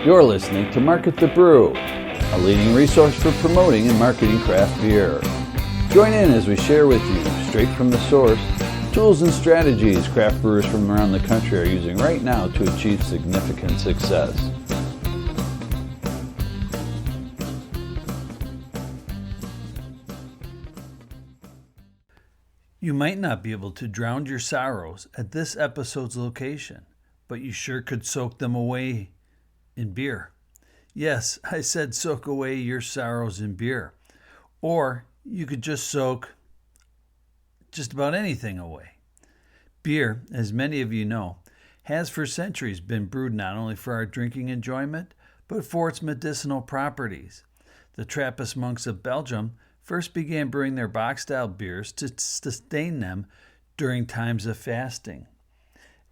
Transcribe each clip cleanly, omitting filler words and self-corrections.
You're listening to Market the Brew, a leading resource for promoting and marketing craft beer. Join in as we share with you, straight from the source, tools and strategies craft brewers from around the country are using right now to achieve significant success. You might not be able to drown your sorrows at this episode's location, but you sure could soak them away in beer. Yes, I said soak away your sorrows in beer. Or you could just soak just about anything away. Beer, as many of you know, has for centuries been brewed not only for our drinking enjoyment, but for its medicinal properties. The Trappist monks of Belgium first began brewing their bock-style beers to sustain them during times of fasting.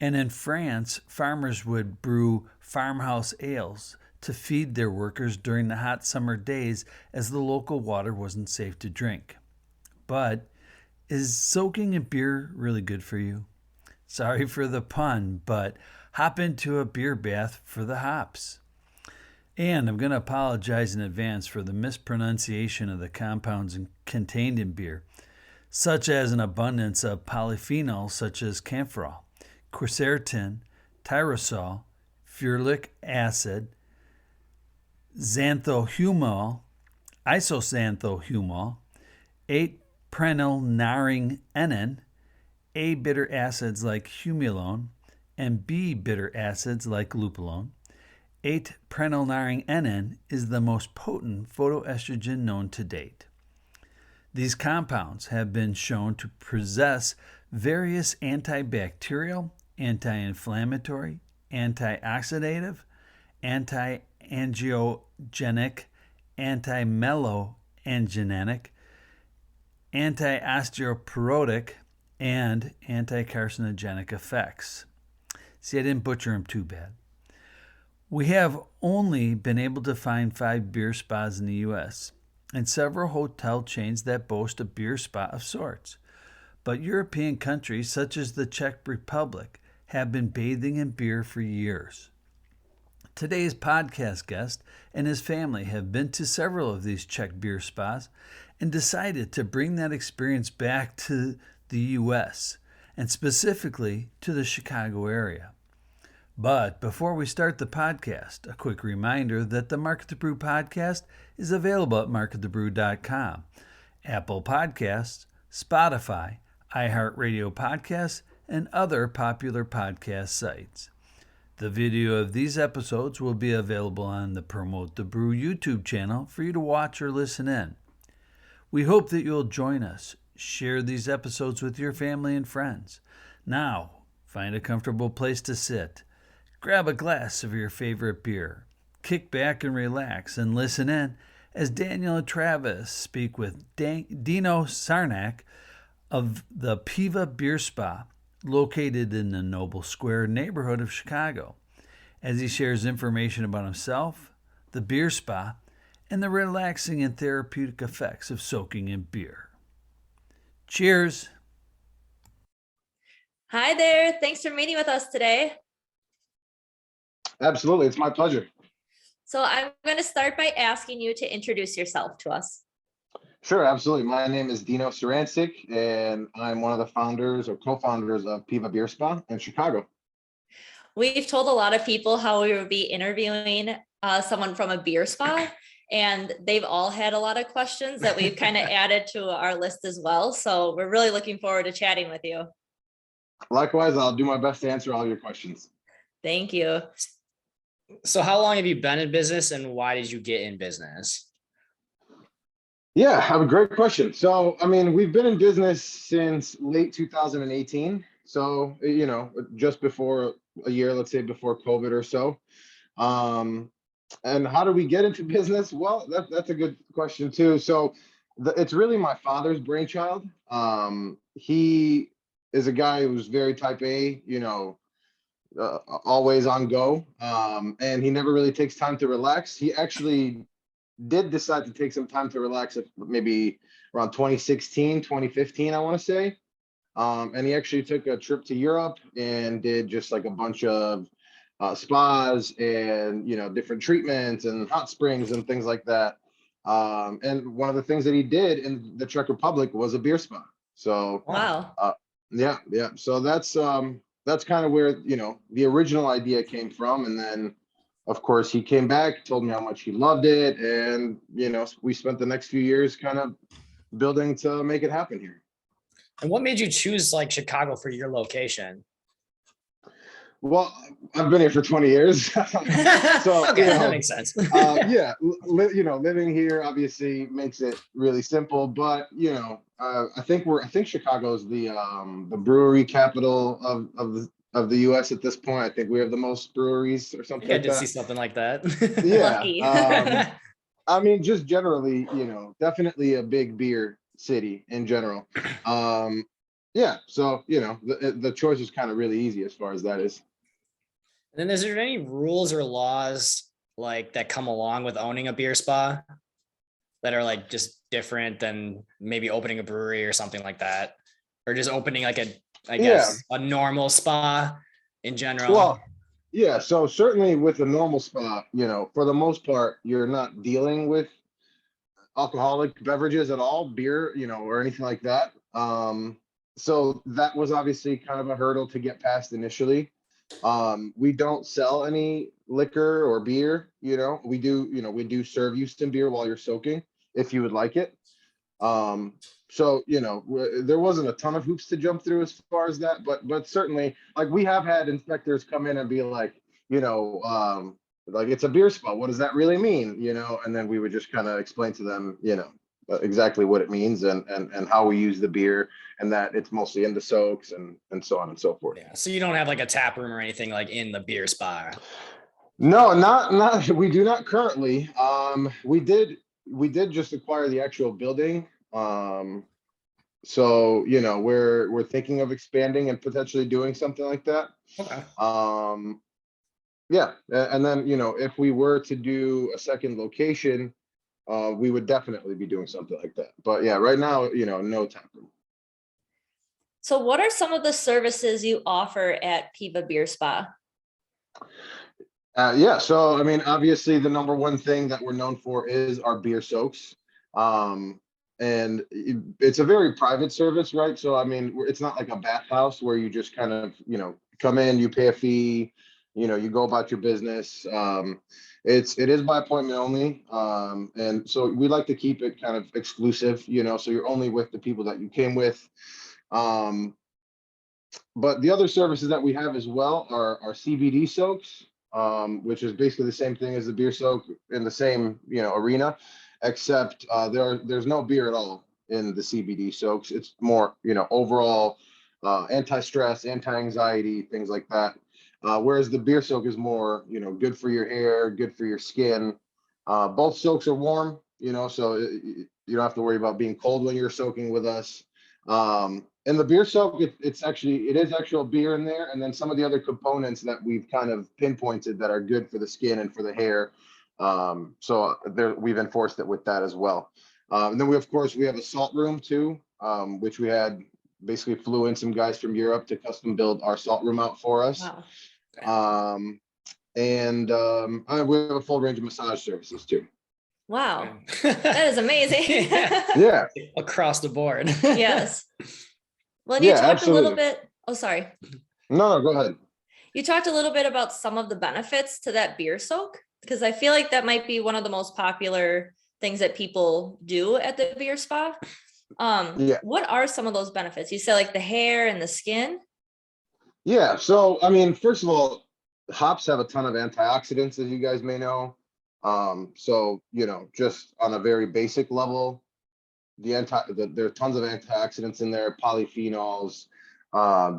And in France, farmers would brew farmhouse ales to feed their workers during the hot summer days as the local water wasn't safe to drink. But is soaking in beer really good for you? Sorry for the pun, but hop into a beer bath for the hops. And I'm going to apologize in advance for the mispronunciation of the compounds contained in beer, such as an abundance of polyphenols such as kaempferol, quercetin, tyrosol, ferulic acid, xanthohumol, isoxanthohumol, 8-prenylnaringenin, A bitter acids like humulone, and B bitter acids like lupulone. 8-prenylnaringenin is the most potent phytoestrogen known to date. These compounds have been shown to possess various antibacterial, anti-inflammatory, antioxidative, anti-angiogenic, anti-meloanginic, anti-osteoporotic, and anti-carcinogenic effects. See, I didn't butcher them too bad. We have only been able to find 5 beer spas in the U.S. and several hotel chains that boast a beer spa of sorts. But European countries such as the Czech Republic have been bathing in beer for years. Today's podcast guest and his family have been to several of these Czech beer spas and decided to bring that experience back to the U.S. and specifically to the Chicago area. But before we start the podcast, a quick reminder that the Market the Brew podcast is available at marketthebrew.com, Apple Podcasts, Spotify, iHeartRadio Podcasts, and other popular podcast sites. The video of these episodes will be available on the Promote the Brew YouTube channel for you to watch or listen in. We hope that you'll join us. Share these episodes with your family and friends. Now, find a comfortable place to sit. Grab a glass of your favorite beer. Kick back and relax and listen in as Daniel and Travis speak with Dino Sarancic of the PIVA Beer Spa, located in the Noble Square neighborhood of Chicago, as he shares information about himself, the beer spa, and the relaxing and therapeutic effects of soaking in beer. Cheers! Hi there. Thanks for meeting with us today. Absolutely. It's my pleasure. So I'm going to start by asking you to introduce yourself to us. Sure, absolutely. My name is Dino Sarancic, and I'm one of the founders or co-founders of PIVA Beer Spa in Chicago. We've told a lot of people how we would be interviewing someone from a beer spa, and they've all had a lot of questions that we've kind of added to our list as well. So we're really looking forward to chatting with you. Likewise, I'll do my best to answer all your questions. Thank you. So how long have you been in business and why did you get in business? Yeah, I have a great question. So, we've been in business since late 2018. So, just before a year, let's say before COVID or so. And how do we get into business? Well, that's a good question too. So it's really my father's brainchild. He is a guy who's very type A, always on go. And he never really takes time to relax. He actually did decide to take some time to relax at maybe around 2016, 2015, I want to say. And he actually took a trip to Europe and did just like a bunch of spas and, you know, different treatments and hot springs and things like that. And one of the things that he did in the Czech Republic was a beer spa. So Wow. yeah, yeah. So that's kind of where, you know, the original idea came from. And then of course he came back, told me how much he loved it, and you know, we spent the next few years kind of building to make it happen here. And what made you choose like Chicago for your location? Well, I've been here for 20 years. So, Okay, you know, that makes sense. yeah, you know, living here obviously makes it really simple, but you know, I think Chicago is the brewery capital of the US at this point. I think we have the most breweries or I something think I like did see that. something like that. Yeah. Lucky. I mean, just generally, you know, definitely a big beer city in general. Yeah, so you know, the choice is kind of really easy as far as that is. And then is there any rules or laws like that come along with owning a beer spa that are like just different than maybe opening a brewery or something like that? Or just opening like I Yeah. guess, a normal spa in general? Well, yeah, so certainly with a normal spa, you know, for the most part, you're not dealing with alcoholic beverages at all, beer, you know, or anything like that. So that was obviously kind of a hurdle to get past initially. We don't sell any liquor or beer, you know. We do, you know, we do serve you some beer while you're soaking if you would like it. So you know, there wasn't a ton of hoops to jump through as far as that, but certainly, like we have had inspectors come in and be like, you know, like it's a beer spa. What does that really mean? You know, and then we would just kind of explain to them, you know, exactly what it means and how we use the beer and that it's mostly into soaks and so on and so forth. Yeah. So you don't have like a tap room or anything like in the beer spa. No, not we do not currently. We did just acquire the actual building. So you know, we're thinking of expanding and potentially doing something like that. Okay. Yeah, and then you know, if we were to do a second location, we would definitely be doing something like that. But yeah, right now, you know, no tap room. So what are some of the services you offer at PIVA Beer Spa? Yeah, so I mean, obviously, the number one thing that we're known for is our beer soaks. And it's a very private service, right? So I mean, it's not like a bathhouse where you just kind of, you know, come in, you pay a fee, you know, you go about your business. It is by appointment only, and so we like to keep it kind of exclusive, you know, so you're only with the people that you came with. Um, but the other services that we have as well are CBD soaks, which is basically the same thing as the beer soak in the same, you know, arena, except there's no beer at all in the CBD soaks. It's more, you know, overall anti-stress, anti-anxiety, things like that. Whereas the beer soak is more, you know, good for your hair, good for your skin. Both soaks are warm, you know, so you don't have to worry about being cold when you're soaking with us. And the beer soak, it is actual beer in there, and then some of the other components that we've kind of pinpointed that are good for the skin and for the hair. So there, we've enforced it with that as well. And then of course, we have a salt room too, which we had basically flew in some guys from Europe to custom build our salt room out for us. Wow. We have a full range of massage services too. Wow. That is amazing. Yeah. Across the board. Yes. Well, you Yeah, talked a little absolutely. bit. Oh, sorry. No, go ahead. You talked a little bit about some of the benefits to that beer soak, because I feel like that might be one of the most popular things that people do at the beer spa. Yeah. What are some of those benefits? You said like the hair and the skin. Yeah. So, I mean, first of all, hops have a ton of antioxidants, as you guys may know. So, you know, just on a very basic level, there are tons of antioxidants in there, polyphenols,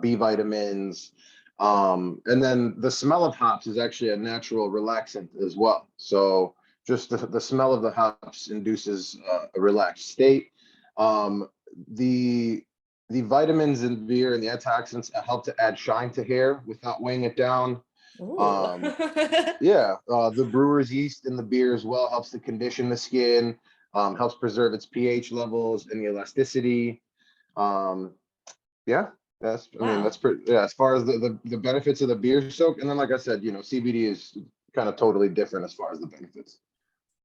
B vitamins. And then the smell of hops is actually a natural relaxant as well. So just the smell of the hops induces a relaxed state. The the vitamins in beer and the antioxidants help to add shine to hair without weighing it down. Ooh. Yeah, the brewer's yeast in the beer as well helps to condition the skin, helps preserve its pH levels and the elasticity. Um, yeah, Yes, I mean Wow. that's pretty. Yeah, as far as the benefits of the beer soak, and then like I said, CBD is kind of totally different as far as the benefits.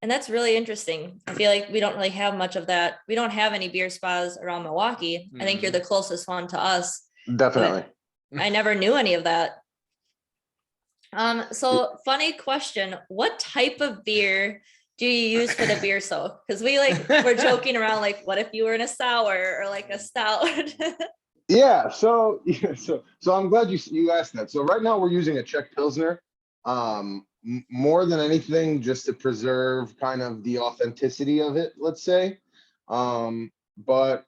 And that's really interesting. I feel like we don't really have much of that. We don't have any beer spas around Milwaukee. I think you're the closest one to us. Definitely. I never knew any of that. So funny question. What type of beer do you use for the beer soak? Because we're joking around, like, what if you were in a sour or like a stout? Yeah, so I'm glad you asked that. So right now we're using a Czech Pilsner, more than anything, just to preserve kind of the authenticity of it, let's say. But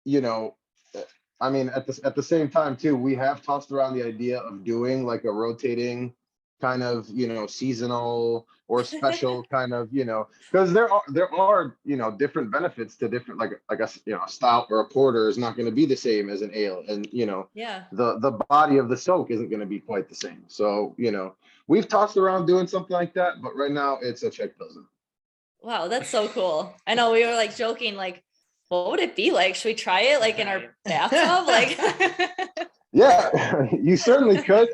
I mean, at the same time too, we have tossed around the idea of doing like a rotating kind of, seasonal or special kind of, because there are different benefits to different, like I guess, a stout or a porter is not going to be the same as an ale, and Yeah. the body of the soak isn't going to be quite the same. So we've tossed around doing something like that, but right now it's a Czech Pilsner. Wow, that's so cool. I know we were like joking, like, what would it be like? Should we try it like in our bathtub? Like, Yeah, you certainly could.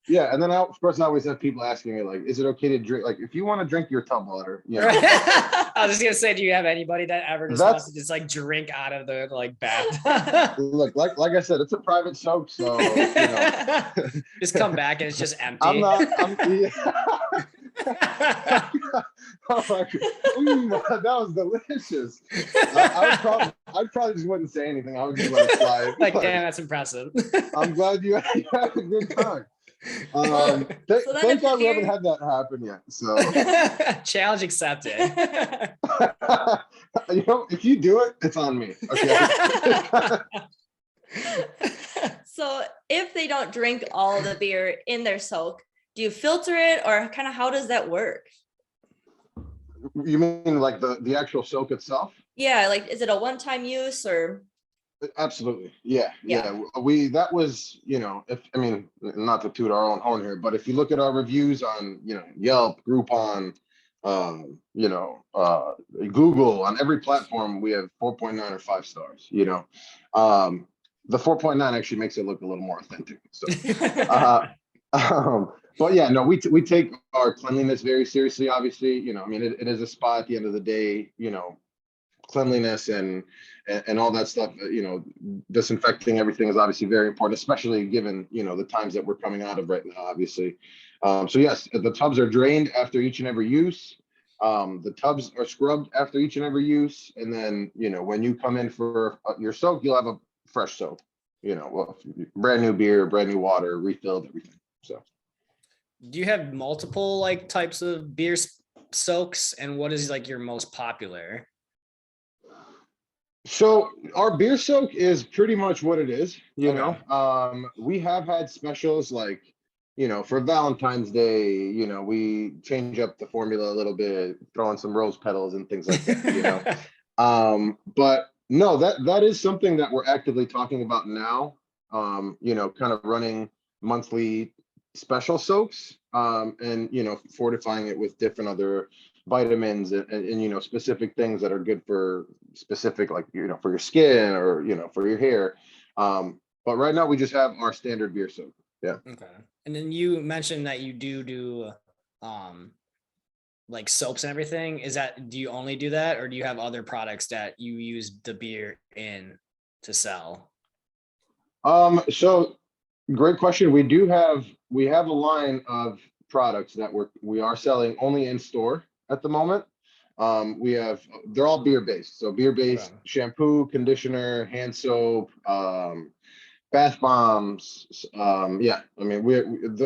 Yeah, and then of course I always have people asking me like, is it okay to drink? Like, if you want to drink your tub water, I was just gonna say, do you have anybody that ever just wants That's- to just like drink out of the like bath? Look, like I said, it's a private soak, so Just come back and it's just empty. I'm not. Yeah. Oh my God. That was delicious. I'd probably just wouldn't say anything. I would just let it slide. Like, damn, that's impressive. I'm glad you had a good time. then Thank if God we you're- haven't had that happen yet. So Challenge accepted. if you do it, it's on me. Okay. so if they don't drink all the beer in their soak, do you filter it, or kind of how does that work? You mean like the actual soak itself? Yeah, like, is it a one-time use or? Absolutely. Yeah. Yeah. That was, not to toot our own horn here, but if you look at our reviews on, Yelp, Groupon, Google, on every platform, we have 4.9 or 5 stars, the 4.9 actually makes it look a little more authentic. So, but yeah, no, we take our cleanliness very seriously, obviously, it is a spa at the end of the day, cleanliness and all that stuff, disinfecting everything is obviously very important, especially given, the times that we're coming out of right now, obviously. So yes, the tubs are drained after each and every use. The tubs are scrubbed after each and every use. And then, when you come in for your soak, you'll have a fresh soak, brand new beer, brand new water, refilled, everything. So. Do you have multiple like types of beer soaks, and what is like your most popular? So our beer soak is pretty much what it is, Okay. We have had specials like, for Valentine's Day, we change up the formula a little bit, throw in some rose petals and things like that, but no, that is something that we're actively talking about now, kind of running monthly special soaks, and fortifying it with different other vitamins and specific things that are good for specific, like for your skin or for your hair, but right now we just have our standard beer soak. Yeah. Okay. And then you mentioned that you do like soaps and everything. Do you only do that, or do you have other products that you use the beer in to sell? So great question. We have a line of products that we are selling only in store at the moment. They're all beer based. So beer based shampoo, conditioner, hand soap, bath bombs.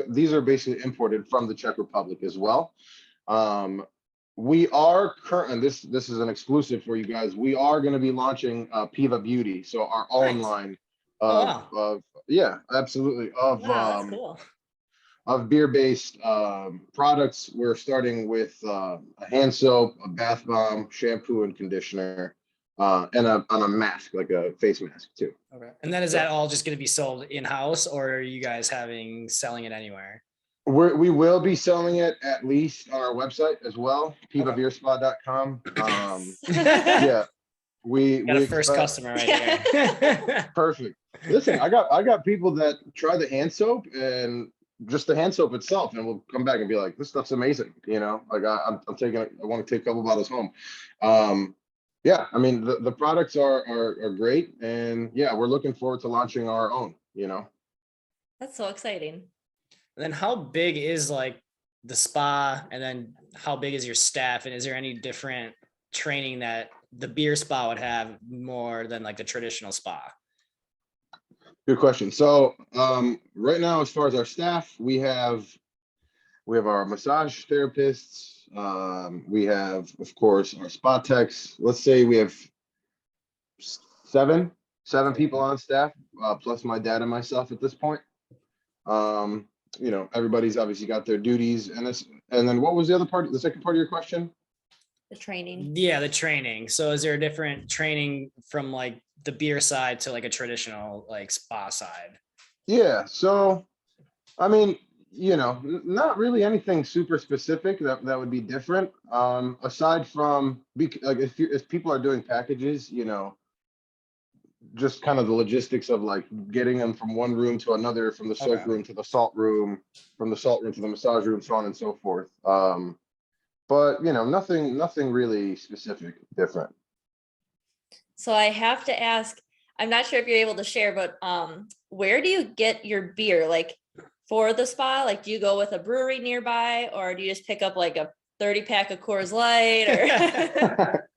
These are basically imported from the Czech Republic as well. We are current, and this is an exclusive for you guys. We are going to be launching PIVA Beauty, so our own line of yeah, absolutely, Wow, that's cool. of beer-based products. We're starting with a hand soap, a bath bomb, shampoo and conditioner, and a mask, like a face mask too. Okay. And then is that all just going to be sold in-house, or are you guys selling it anywhere? We will be selling it at least on our website as well, pivabeerspa.com. Yeah, we got a first customer right here. Perfect. Listen, I got people that try the hand soap and just the hand soap itself, and will come back and be like, "This stuff's amazing." You know, like I'm taking, I want to take a couple bottles home. Yeah, I mean the products are great, and yeah, we're looking forward to launching our own. You know. That's so exciting. And then how big is like the spa, and then how big is your staff, and is there any different training that the beer spa would have more than like the traditional spa? Good question. So right now, as far as our staff, we have our massage therapists. We have, of course, our spa techs. Let's say we have seven people on staff, plus my dad and myself at this point. You know, everybody's obviously got their duties, and this. And then what was the other part? The second part of your question? The training. Yeah, the training. So is there a different training from like the beer side to like a traditional like spa side? Yeah. So, I mean, you know, not really anything super specific that would be different. Aside from like if people are doing packages, you know, just kind of the logistics of like getting them from one room to another, from the soak Okay. room to the salt room, from the salt room to the massage room, so on and so forth. But you know, nothing really specific different. So I have to ask, I'm not sure if you're able to share, but where do you get your beer? Like for the spa, like do you go with a brewery nearby, or do you just pick up like a 30 pack of Coors Light? Or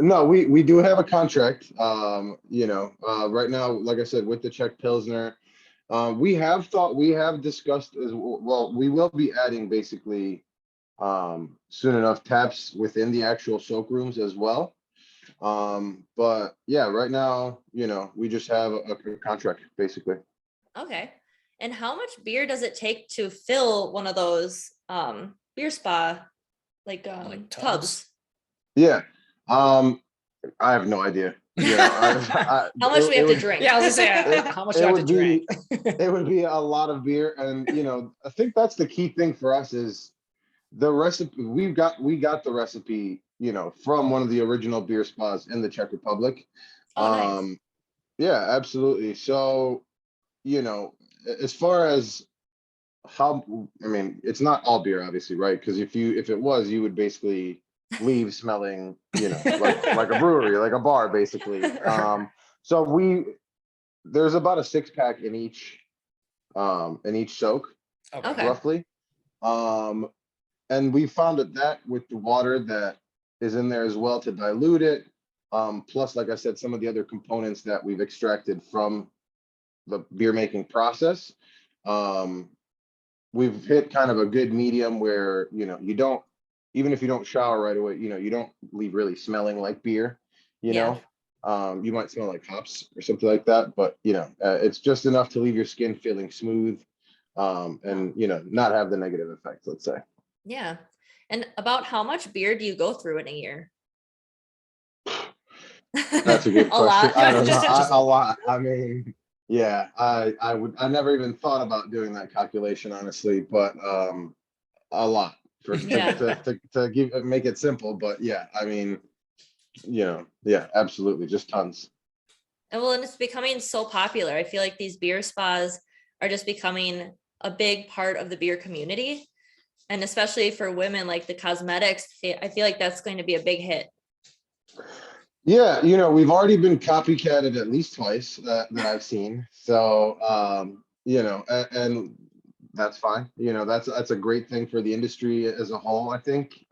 No, we do have a contract. You know, right now, like I said, with the Czech Pilsner, we have discussed as well. We will be adding basically soon enough taps within the actual soak rooms as well. But yeah, right now, you know, we just have a contract basically. okay. And how much beer does it take to fill one of those beer spa like Like tubs? Yeah. Um, I have no idea. You know, How much do we have to would, drink? Yeah, I was gonna say, it, how much do it you have to would be drink? it would be a lot of beer, and you know, I think that's the key thing for us is the recipe. We got the recipe, you know, from one of the original beer spas in the Czech Republic. Oh, nice. Yeah, absolutely. So, you know, as far as how, I mean, it's not all beer, obviously, right? Because if it was, you would basically leave smelling, you know, like a brewery, like a bar, basically. So there's about a 6 pack in each soak, Okay. roughly. Um, and we found that with the water that is in there as well to dilute it. Plus, like I said, some of the other components that we've extracted from the beer making process. Um, we've hit kind of a good medium where, you know, you don't, even if you don't shower right away, you know, you don't leave really smelling like beer, you Yeah. know. You might smell like hops or something like that, but you know, it's just enough to leave your skin feeling smooth, and you know, not have the negative effects, let's say. Yeah. And about how much beer do you go through in a year? That's a good A question. lot. I don't know. Just A lot. I mean, yeah, I never even thought about doing that calculation, honestly, but a lot for Yeah. to give make it simple, but yeah, I mean, you know, yeah, absolutely, just tons. And well, and it's becoming so popular. I feel like these beer spas are just becoming a big part of the beer community. And especially for women, like the cosmetics, I feel like that's going to be a big hit. Yeah, you know, we've already been copycatted at least twice that I've seen. So, you know, and that's fine. You know, that's a great thing for the industry as a whole, I think.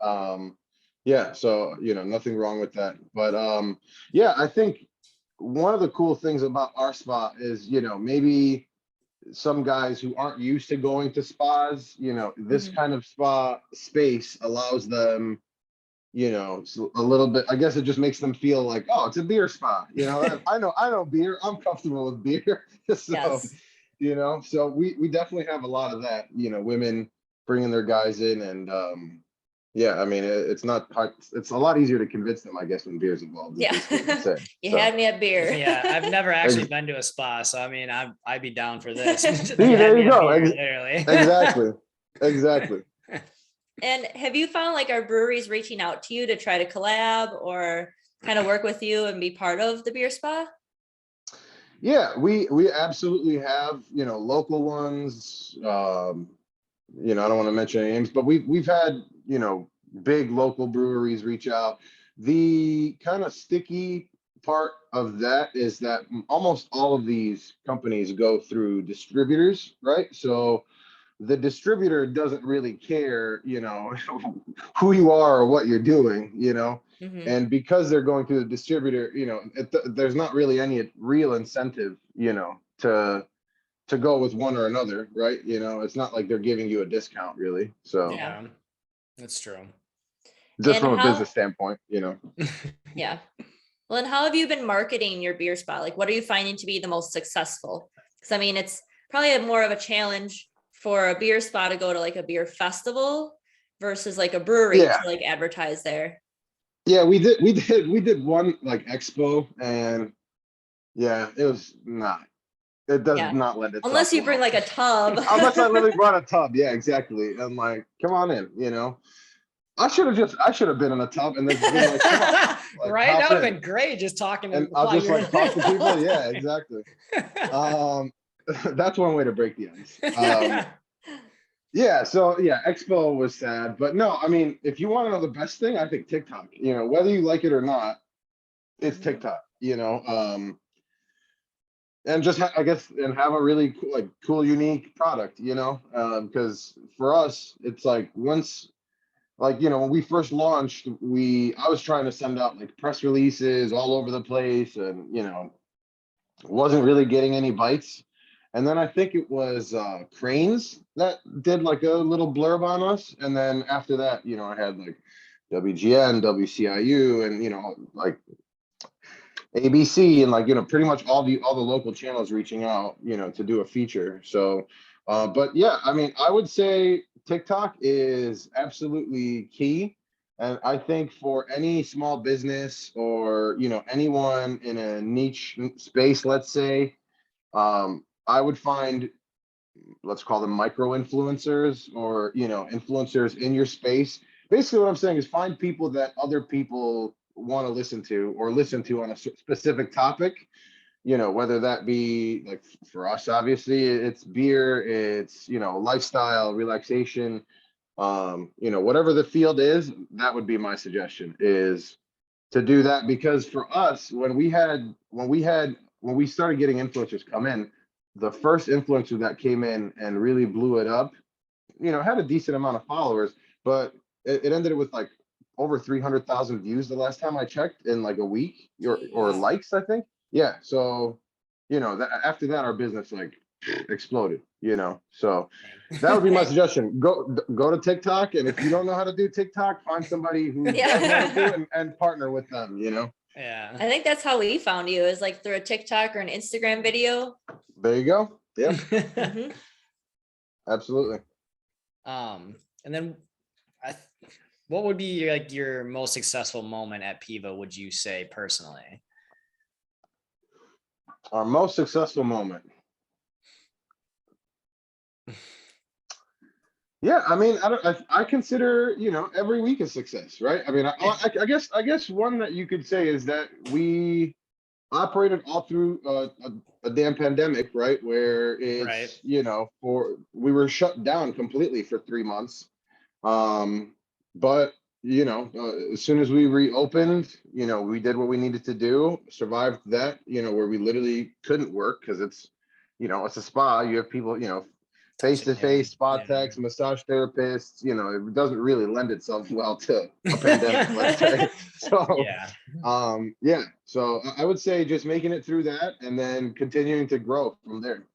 Yeah, so, you know, nothing wrong with that. But yeah, I think one of the cool things about our spa is, you know, maybe some guys who aren't used to going to spas, you know, this Mhm. kind of spa space allows them, you know, a little bit. I guess it just makes them feel like, oh, it's a beer spa. You know, I know beer. I'm comfortable with beer. So, Yes. you know, so we definitely have a lot of that. You know, women bringing their guys in, and yeah, I mean, it's not hard. It's a lot easier to convince them, I guess, when beer's involved. Is Yeah. basically what I'm saying. You So, had me at beer. Yeah, I've never actually ex- been to a spa, so I mean, I'd be down for this. see, You had there me you at go. beer, literally. Exactly, exactly. And have you found like our breweries reaching out to you to try to collab or kind of work with you and be part of the beer spa? Yeah, we absolutely have, local ones. I don't want to mention any names, but we've had, big local breweries reach out. The kind of sticky part of that is that almost all of these companies go through distributors, right? So the distributor doesn't really care, who you are or what you're doing, Mhm. and because they're going through the distributor, there's not really any real incentive, to go with one or another, right? It's not like they're giving you a discount really. So Yeah. Yeah, that's true. just And from a business how, standpoint. yeah. Well, and how have you been marketing your beer spa? Like, what are you finding to be the most successful? Because I mean, it's probably more of a challenge for a beer spa to go to like a beer festival versus like a brewery Yeah. to like advertise there. Yeah, we did one like expo, and yeah, it does Yeah. not lend itself Unless you bring well. like a tub. Unless I literally brought a tub. Yeah, exactly. I'm like, come on in. I should have been in a tub and just been like, come on, like Right? That hop would have in. been great just talking to And I'll while just you're like talk to people. Yeah, exactly. Um, that's one way to break the ice. Yeah, so yeah, Expo was sad, but no, I mean, if you want to know the best thing, I think TikTok. Whether you like it or not, it's Mhm. TikTok. And just I guess and have a really cool, cool, unique product. Because for us, it's like once when we first launched, I was trying to send out like press releases all over the place, and wasn't really getting any bites. And then I think it was Cranes that did like a little blurb on us. And then after that, I had like WGN, WCIU, and like ABC, and like pretty much all the local channels reaching out, to do a feature. So, but yeah, I mean, I would say TikTok is absolutely key. And I think for any small business or anyone in a niche space, let's say, I would find, let's call them micro influencers, or influencers in your space. Basically what I'm saying is find people that other people want to listen to, or listen to on a specific topic, whether that be like for us, obviously it's beer, it's lifestyle, relaxation, whatever the field is. That would be my suggestion, is to do that. Because for us, when we started getting influencers come in, the first influencer that came in and really blew it up, had a decent amount of followers, but it ended with like over 300,000 views the last time I checked, in like a week, or Jeez. likes, I think. Yeah. So, after that, our business like exploded, so that would be my suggestion. Go to TikTok, and if you don't know how to do TikTok, find somebody who does know how to do it, and partner with them. Yeah. I think that's how we found you, is like through a TikTok or an Instagram video. There you go. Yeah, Mhm. absolutely. And then what would be like your most successful moment at PIVA, would you say personally? Our most successful moment. Yeah, I mean, I consider every week a success, right? I mean, I guess one that you could say is that we operated all through a damn pandemic, right? Where Right. it's we were shut down completely for 3 months. But as soon as we reopened, we did what we needed to do, survived that, where we literally couldn't work because it's a spa. You have people, face Touching to you. face, spa Yeah. techs, massage therapists. It doesn't really lend itself well to a pandemic, let's say. So, Yeah. yeah. So I would say just making it through that, and then continuing to grow from there.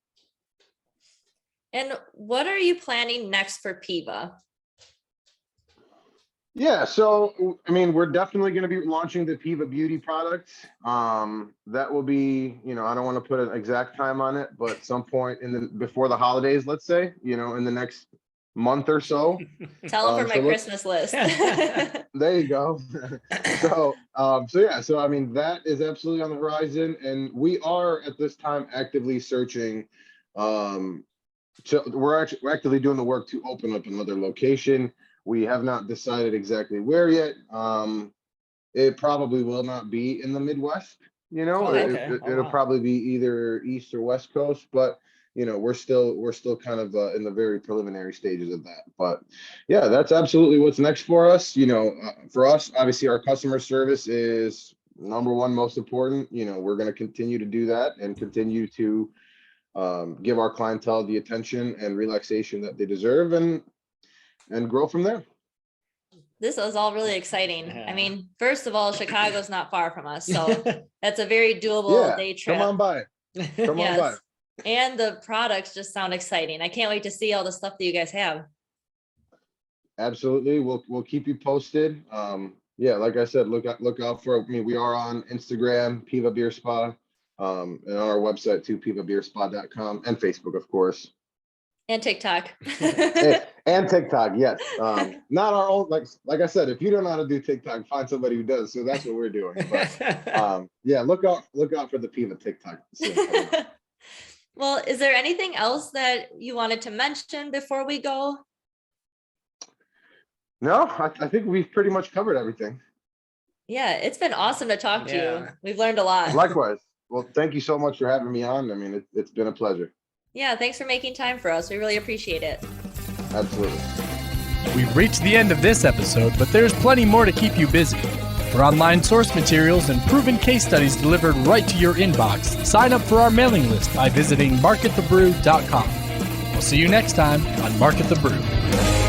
And what are you planning next for PIVA? Yeah, so I mean, we're definitely going to be launching the PIVA Beauty product. That will be, I don't want to put an exact time on it, but some point before the holidays, let's say, in the next month or so. Tell them for my So Christmas list. there you go. So I mean, that is absolutely on the horizon, and we are at this time actively searching. We're actively doing the work to open up another location. We have not decided exactly where yet. It probably will not be in the Midwest. You know, Oh, okay. it'll Wow. probably be either East or West Coast, but you know, we're still kind of in the very preliminary stages of that. But yeah, that's absolutely what's next for us. You know, for us, obviously, our customer service is number one most important. You know, we're going to continue to do that and continue to give our clientele the attention and relaxation that they deserve, and grow from there. This was all really exciting. Yeah. I mean, first of all, Chicago's not far from us, so that's a very doable Yeah, day trip. come on by. Come on by. Yes. And the products just sound exciting. I can't wait to see all the stuff that you guys have. Absolutely. We'll keep you posted. Yeah, like I said, look out for, I mean, we are on Instagram, PIVA Beer Spa, and on our website too, pivabeerspa.com, and Facebook, of course. And TikTok. And TikTok, yes. Not our own, like I said, if you don't know how to do TikTok, find somebody who does. So that's what we're doing. But yeah, look out for the PIVA TikTok soon. Well, is there anything else that you wanted to mention before we go? No, I think we've pretty much covered everything. Yeah, it's been awesome to talk to you. Yeah. We've learned a lot. Likewise. Well, thank you so much for having me on. I mean, it's been a pleasure. Yeah, thanks for making time for us. We really appreciate it. Absolutely. We've reached the end of this episode, but there's plenty more to keep you busy. For online source materials and proven case studies delivered right to your inbox, sign up for our mailing list by visiting marketthebrew.com. We'll see you next time on Market the Brew.